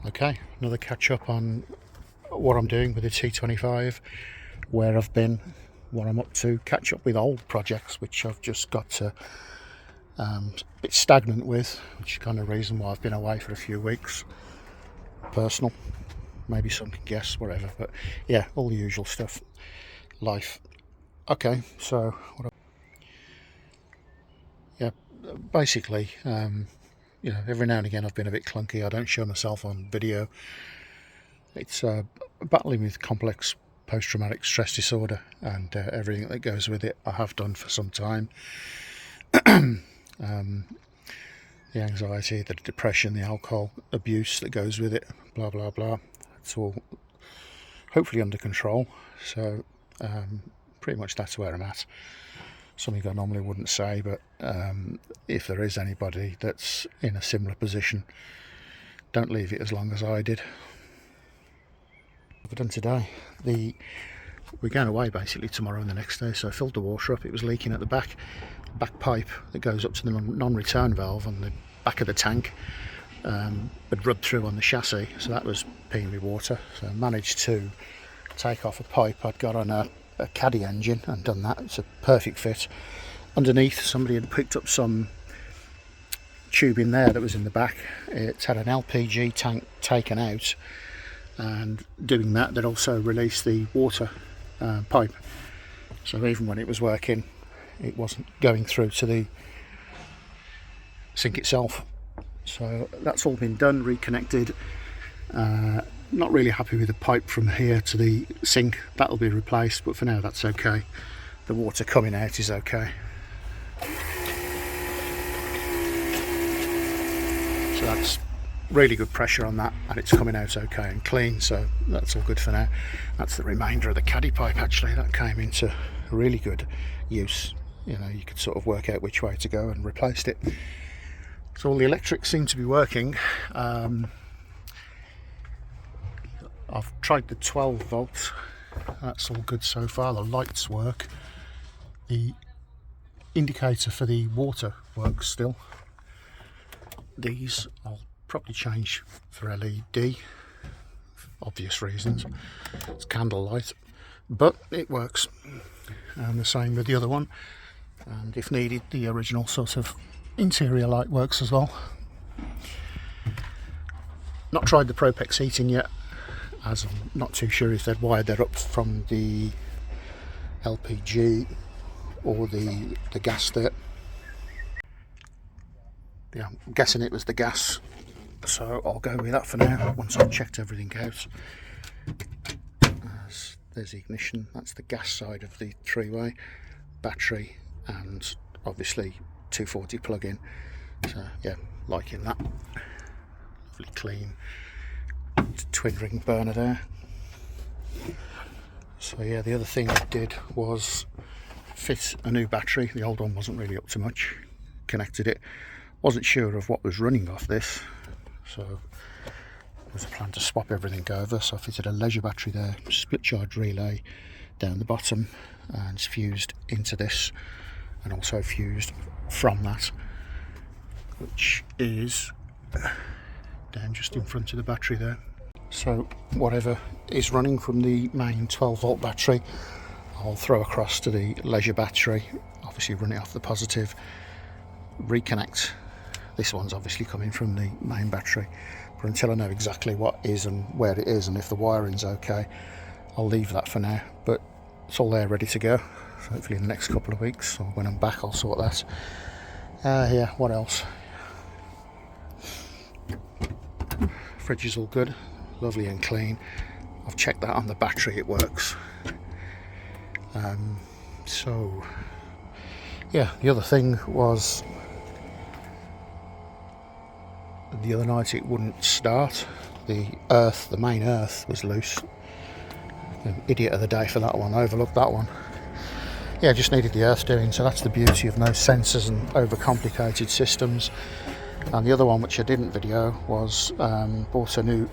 Okay, another catch up on what I'm doing with the T25, where I've been, what I'm up to, catch up with old projects which I've just got to a bit stagnant with, which is kind of the reason why I've been away for a few weeks. Personal, maybe some can guess, whatever, but yeah, all the usual stuff, life. Okay, so yeah, basically, every now and again I've been a bit clunky. I don't show myself on video. It's battling with complex post-traumatic stress disorder and everything that goes with it. I have done for some time. The anxiety, the depression, the alcohol abuse that goes with it, blah blah blah. It's all hopefully under control. So pretty much that's where I'm at. Something I normally wouldn't say, but if there is anybody that's in a similar position, don't leave it as long as I did. What I've done today, we're going away basically tomorrow and the next day, so I filled the water up. It was leaking at the back pipe that goes up to the non-return valve on the back of the tank. Had rubbed through on the chassis, so that was peeing me water. So I managed to take off a pipe I'd got on a caddy engine and done that. It's a perfect fit. Underneath, somebody had picked up some tubing there that was in the back. It's had an LPG tank taken out, and doing that, they'd also released the water pipe. So even when it was working, it wasn't going through to the sink itself. So that's all been done, reconnected. Not really happy with the pipe from here to the sink. That'll be replaced, but for now that's okay. The water coming out is okay. So that's really good pressure on that, and it's coming out okay and clean, so that's all good for now. That's the remainder of the caddy pipe actually that came into really good use. You could sort of work out which way to go and replaced it. So all the electrics seem to be working. I've tried the 12 volts, that's all good so far. The lights work. The indicator for the water works still. These I'll probably change for LED, for obvious reasons. It's candlelight, but it works. And the same with the other one. And if needed, the original sort of interior light works as well. Not tried the Propex heating yet, as I'm not too sure if they'd wired that up from the LPG or the gas there. Yeah, I'm guessing it was the gas, so I'll go with that for now once I've checked everything out. There's the ignition, that's the gas side of the three-way, battery, and obviously 240 plug-in. So yeah, liking that. Lovely clean twin ring burner there. So yeah, the other thing I did was fit a new battery. The old one wasn't really up to much. Connected it. Wasn't sure of what was running off this, so there was a plan to swap everything over. So I fitted a leisure battery there, split charge relay down the bottom, and it's fused into this, and also fused from that, which is down just in front of the battery there. So whatever is running from the main 12 volt battery, I'll throw across to the leisure battery, obviously run it off the positive, reconnect. This one's obviously coming from the main battery, but until I know exactly what is and where it is and if the wiring's okay, I'll leave that for now. But it's all there ready to go, so hopefully in the next couple of weeks, or when I'm back I'll sort that. Yeah, what else? Fridge is all good, lovely and clean. I've checked that on the battery, it works. So yeah, the other thing was the other night it wouldn't start. The main earth was loose. Idiot of the day for that one, overlooked that one. Yeah, just needed the earth doing, so that's the beauty of no sensors and overcomplicated systems. And the other one, which I didn't video, was bought a new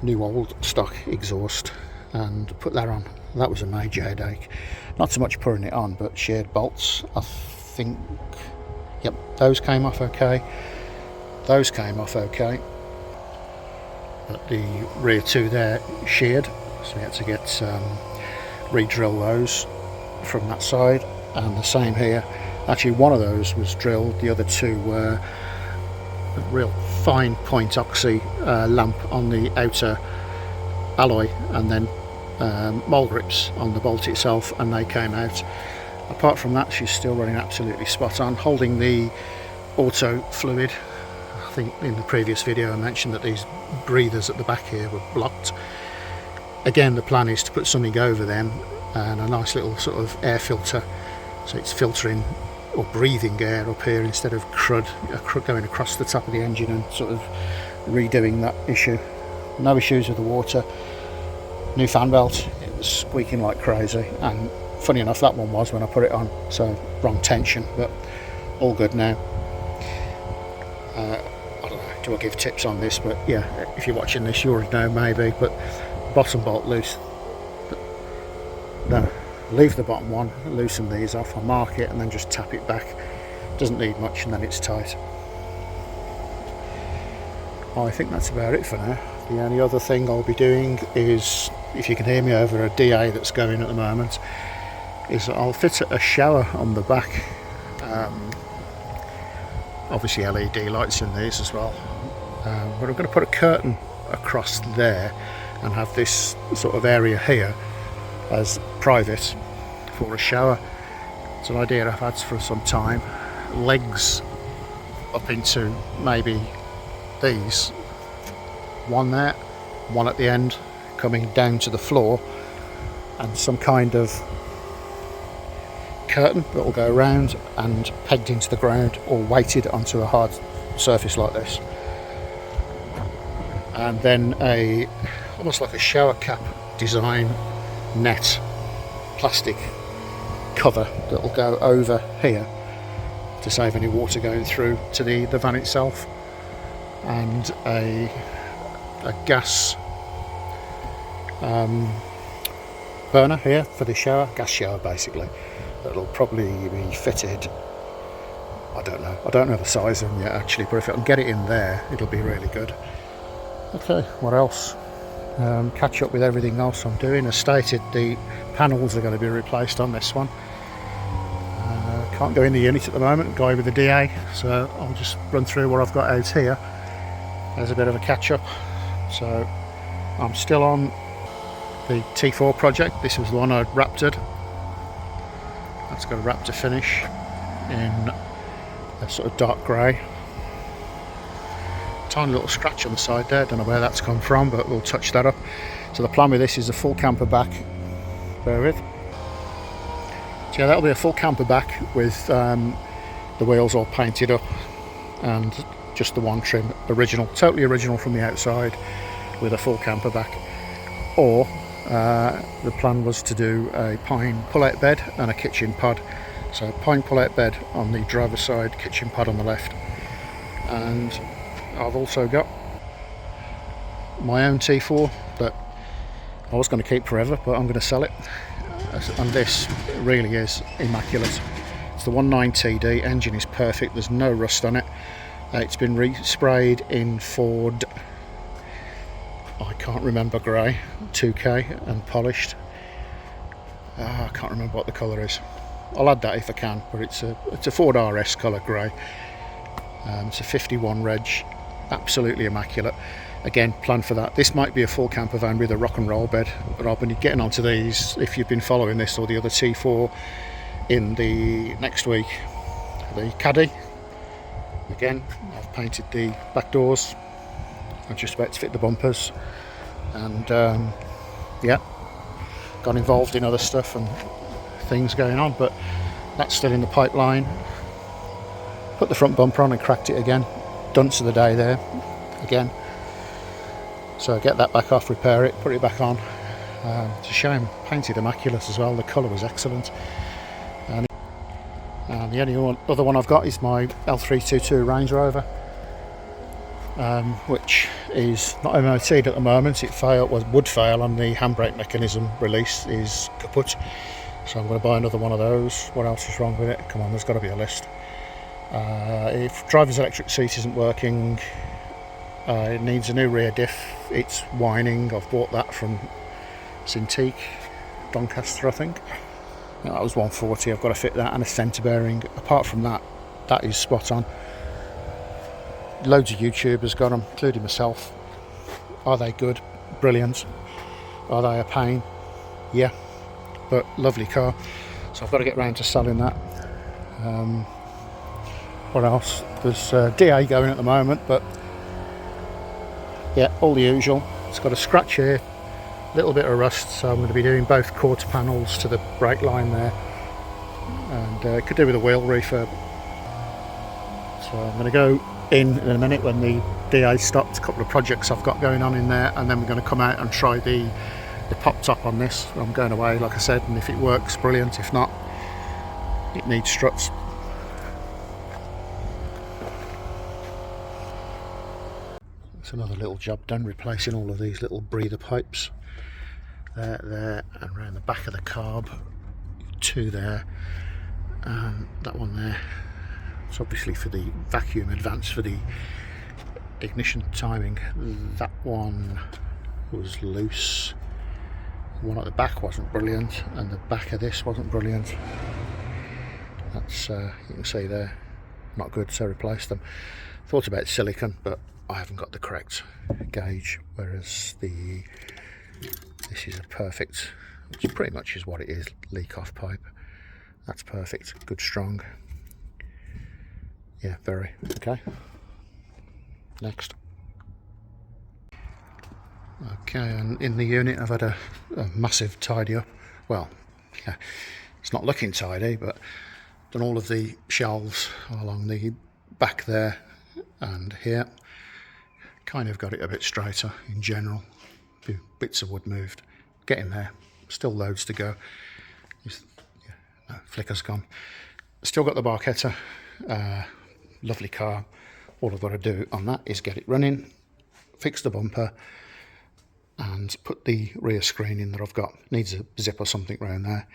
old stock exhaust and put that on. That was a major headache. Not so much putting it on, but shared bolts, I think. Yep, those came off okay. Those came off okay. but the rear two there sheared, so we had to get re-drill those from that side, and the same here. Actually, one of those was drilled, the other two were a real fine point oxy lamp on the outer alloy, and then mole grips on the bolt itself, and they came out. Apart from that, she's still running absolutely spot on, holding the auto fluid. I think in the previous video I mentioned that these breathers at the back here were blocked. Again, the plan is to put something over them and a nice little sort of air filter, so it's filtering or breathing air up here instead of crud going across the top of the engine and sort of redoing that issue. No issues with the water. New fan belt, it was squeaking like crazy, and funny enough that one was when I put it on, so wrong tension, but all good now. I don't know, do I give tips on this? But yeah, if you're watching this you already know maybe, but bottom bolt loose. No, leave the bottom one, loosen these off, I'll mark it and then just tap it back. Doesn't need much and then it's tight. I think that's about it for now. The only other thing I'll be doing is, if you can hear me over a DA that's going at the moment, is I'll fit a shower on the back. Obviously LED lights in these as well, but I'm going to put a curtain across there and have this sort of area here as private for a shower. It's an idea I've had for some time. Legs up into maybe these, one there, one at the end coming down to the floor, and some kind of curtain that will go around and pegged into the ground or weighted onto a hard surface like this, and then a almost like a shower cap design net plastic cover that will go over here to save any water going through to the van itself, and a gas burner here for the shower, gas shower basically, that'll probably be fitted. I don't know the size of them yet actually, but if I can get it in there it'll be really good. Okay, what else? Catch up with everything else I'm doing. As stated, the panels are going to be replaced on this one. Can't go in the unit at the moment, guy with the DA, so I'll just run through what I've got out here as a bit of a catch up. So I'm still on the T4 project. This was the one I'd raptored. That's got a raptor finish in a sort of dark grey. Tiny little scratch on the side there, don't know where that's come from, but we'll touch that up. So the plan with this is a full camper back, bear with. So yeah, that'll be a full camper back with the wheels all painted up and just the one trim, original, totally original from the outside, with a full camper back. Or the plan was to do a pine pull-out bed and a kitchen pod. So pine pull-out bed on the driver's side, kitchen pod on the left. And I've also got my own T4 that I was going to keep forever, but I'm going to sell it. And this really is immaculate. It's the 19TD, engine is perfect, there's no rust on it. It's been resprayed in Ford, I can't remember, grey, 2K, and polished. I can't remember what the colour is. I'll add that if I can, but it's a Ford RS colour grey. It's a 51 reg, absolutely immaculate. Again, plan for that. This might be a full camper van with a rock and roll bed, but I'll be getting onto these if you've been following this or the other T4 in the next week. The caddy, again, I've painted the back doors. I'm just about to fit the bumpers, and yeah, got involved in other stuff and things going on, but that's still in the pipeline. Put the front bumper on and cracked it again. Dunce of the day there again. So get that back off, repair it, put it back on. It's a shame, painted immaculate as well, the colour was excellent. And the only other one I've got is my L322 Range Rover, which is not MOT'd at the moment. It would fail on the handbrake mechanism release, is kaput. So I'm going to buy another one of those. What else is wrong with it? Come on, there's got to be a list. If driver's electric seat isn't working, It needs a new rear diff. It's whining. I've bought that from Cintiq, Doncaster, I think. That was 140. I've got to fit that and a centre bearing. Apart from that, that is spot on. Loads of YouTubers got them, including myself. Are they good? Brilliant. Are they a pain? Yeah, but lovely car. So I've got to get round to selling that. What else? There's DA going at the moment, but yeah, all the usual. It's got a scratch here, a little bit of rust, so I'm going to be doing both quarter panels to the brake line there, and could do with a wheel refurb. So I'm going to go in a minute when the DA stopped. A couple of projects I've got going on in there, and then we're going to come out and try the pop top on this. I'm going away, like I said, and if it works, brilliant. If not, it needs struts. It's another little job done, replacing all of these little breather pipes there and around the back of the carb. Two there, and that one there. It's obviously for the vacuum advance for the ignition timing. That one was loose. The one at the back wasn't brilliant, and the back of this wasn't brilliant. That's you can see there, not good, so replace them. Thought about silicon, but I haven't got the correct gauge, whereas this is a perfect, which pretty much is what it is, leak off pipe. That's perfect, good strong. Yeah, very. Okay. Next. Okay, and in the unit I've had a massive tidy up. Well, yeah, it's not looking tidy, but done all of the shelves along the back there and here. Kind of got it a bit straighter in general. A few bits of wood moved. Getting there. Still loads to go. No, flicker's gone. Still got the Barchetta. Lovely car. All I've got to do on that is get it running, fix the bumper, and put the rear screen in that I've got. Needs a zip or something around there.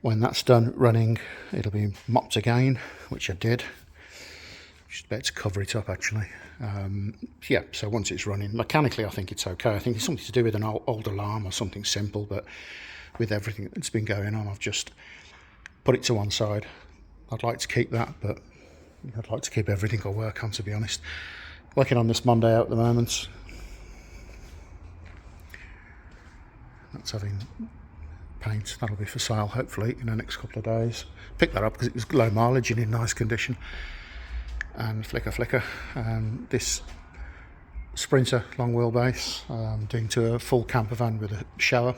When that's done running, it'll be mopped again, which I did. Just about to cover it up actually. Yeah, so once it's running, mechanically I think it's okay. I think it's something to do with an old alarm or something simple, but with everything that's been going on, I've just put it to one side. I'd like to keep that, but I'd like to keep everything I work on, to be honest. Working on this Monday out at the moment. That's having paint. That'll be for sale hopefully in the next couple of days. Picked that up because it was low mileage and in nice condition. And flicker. This Sprinter long wheelbase, doing to a full camper van with a shower,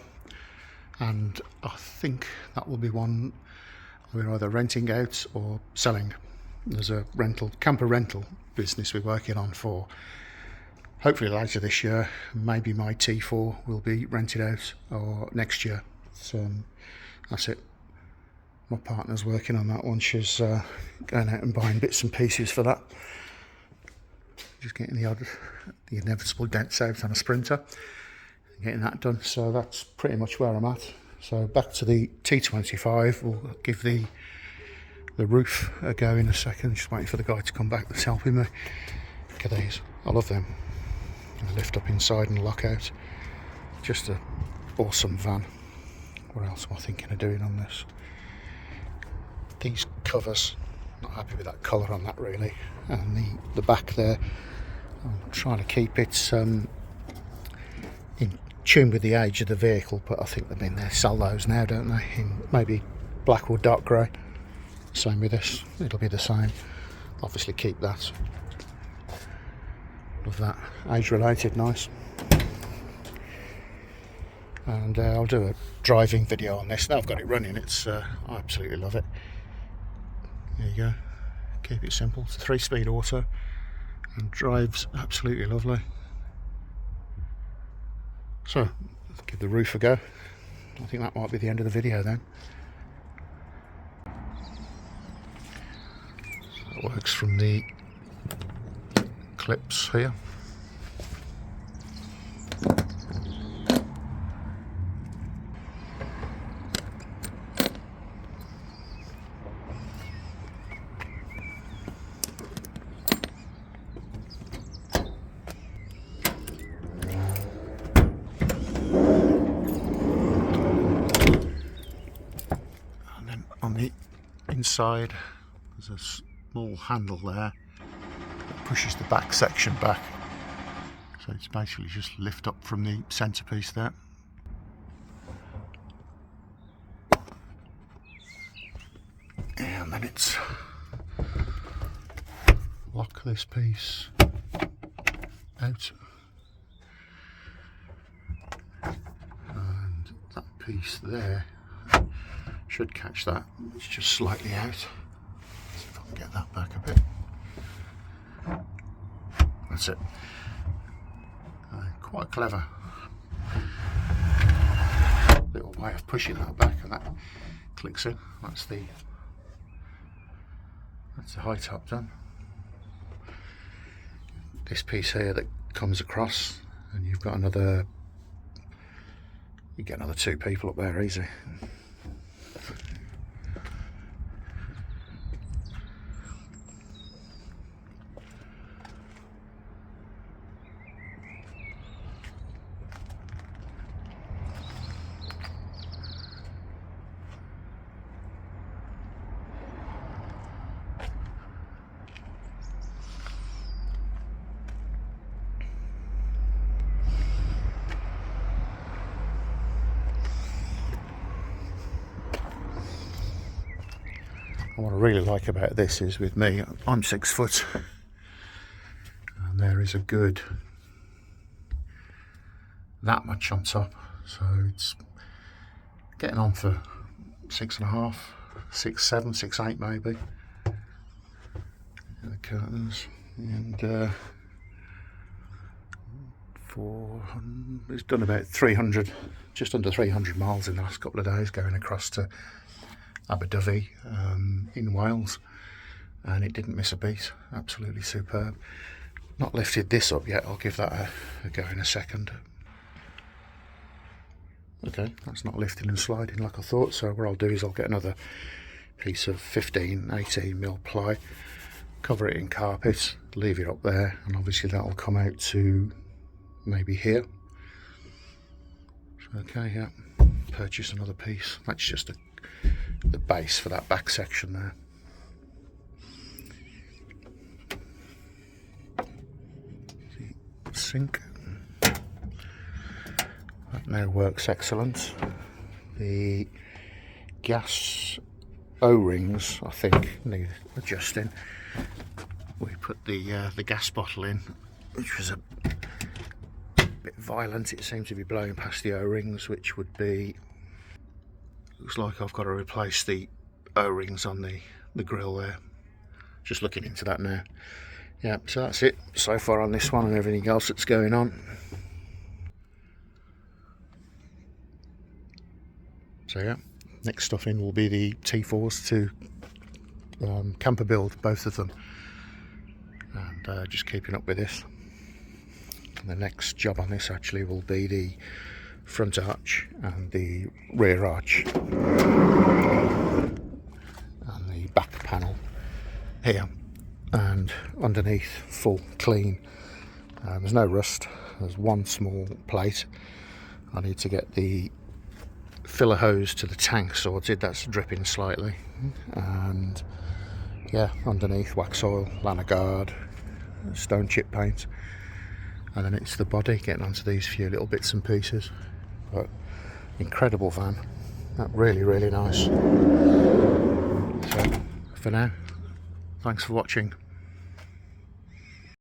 and I think that will be one we're either renting out or selling. There's a camper rental business we're working on for hopefully later this year. Maybe my T4 will be rented out or next year. So that's it. My partner's working on that one. She's going out and buying bits and pieces for that. Just getting the inevitable dents out on a Sprinter, getting that done. So that's pretty much where I'm at. So back to the T25. We'll give the roof a go in a second. Just waiting for the guy to come back that's helping me. Look at these. I love them. They lift up inside and lock out. Just an awesome van. What else am I thinking of doing on this? These covers, not happy with that colour on that really, and the back there, I'm trying to keep it in tune with the age of the vehicle, but I think they sell those now, don't they, in maybe black or dark grey. Same with this, it'll be the same. Obviously keep that. Love that, age related, nice. And I'll do a driving video on this. Now I've got it running, I absolutely love it. There you go, keep it simple. It's a 3-speed auto and drives absolutely lovely. So, give the roof a go. I think that might be the end of the video then. That works from the clips here. inside there's a small handle there that pushes the back section back, so it's basically just lift up from the centerpiece there. And then it's lock this piece out, and that piece there should catch that. It's just slightly out. See if I can get that back a bit. That's it. Quite clever little way of pushing that back, and that clicks in. That's the high top done. This piece here that comes across, and you've got another, you get another 2 people up there easy. What I really like about this is, with me, I'm 6 foot, and there is a good that much on top, so it's getting on for 6.5, 6, 7, 6, 8 maybe. And the curtains, and 400. It's done about 300, just under 300 miles in the last couple of days, going across to Abu Dhabi in Wales, and it didn't miss a beat. Absolutely superb. Not lifted this up yet, I'll give that a go in a second. Okay, that's not lifting and sliding like I thought, so what I'll do is I'll get another piece of 15, 18mm ply, cover it in carpet, leave it up there, and obviously that'll come out to maybe here. Okay, yeah, purchase another piece. That's just the base for that back section there. Sink. That now works excellent. The gas O-rings, I think, need adjusting. We put the gas bottle in, which was a bit violent. It seemed to be blowing past the O-rings, which would be, looks like I've got to replace the O-rings on the grill there. Just looking into that now. Yeah, so that's it so far on this one and everything else that's going on. So yeah, next stuff in will be the T4s to camper build, both of them, and just keeping up with this. And the next job on this actually will be the front arch and the rear arch and the back panel here, and underneath full clean. There's no rust, there's one small plate. I need to get the filler hose to the tank sorted, that's dripping slightly, and yeah, underneath wax oil, lana guard, stone chip paint, and then it's the body getting onto these few little bits and pieces. But incredible van, that really nice. So for now, thanks for watching.